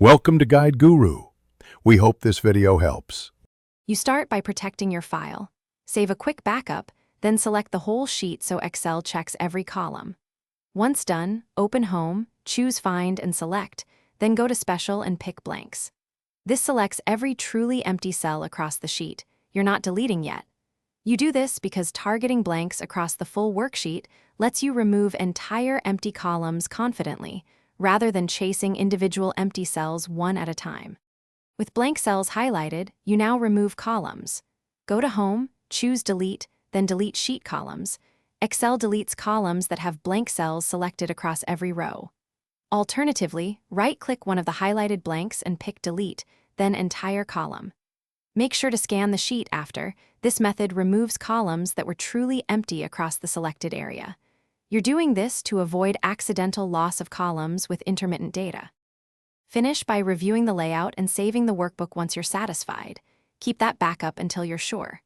Welcome to Guide Guru. We hope this video helps. You start by protecting your file. Save a quick backup, then select the whole sheet so Excel checks every column. Once done, open Home, choose Find and Select, then go to Special and pick Blanks. This selects every truly empty cell across the sheet. You're not deleting yet. You do this because targeting blanks across the full worksheet lets you remove entire empty columns confidently, rather than chasing individual empty cells one at a time. With blank cells highlighted, you now remove columns. Go to Home, choose Delete, then delete sheet columns. Excel deletes columns that have blank cells selected across every row. Alternatively, right-click one of the highlighted blanks and pick Delete, then Entire Column. Make sure to scan the sheet after. This method removes columns that were truly empty across the selected area. You're doing this to avoid accidental loss of columns with intermittent data. Finish by reviewing the layout and saving the workbook once you're satisfied. Keep that backup until you're sure.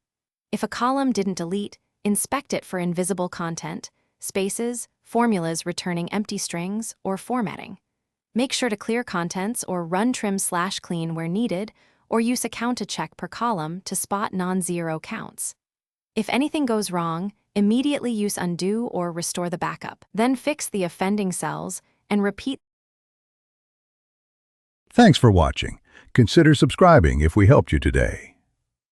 If a column didn't delete, inspect it for invisible content, spaces, formulas returning empty strings, or formatting. Make sure to clear contents or run trim/clean where needed, or use a count-to-check per column to spot non-zero counts. If anything goes wrong, immediately use Undo or restore the backup. Then fix the offending cells and repeat. Thanks for watching. Consider subscribing if we helped you today.